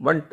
1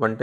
1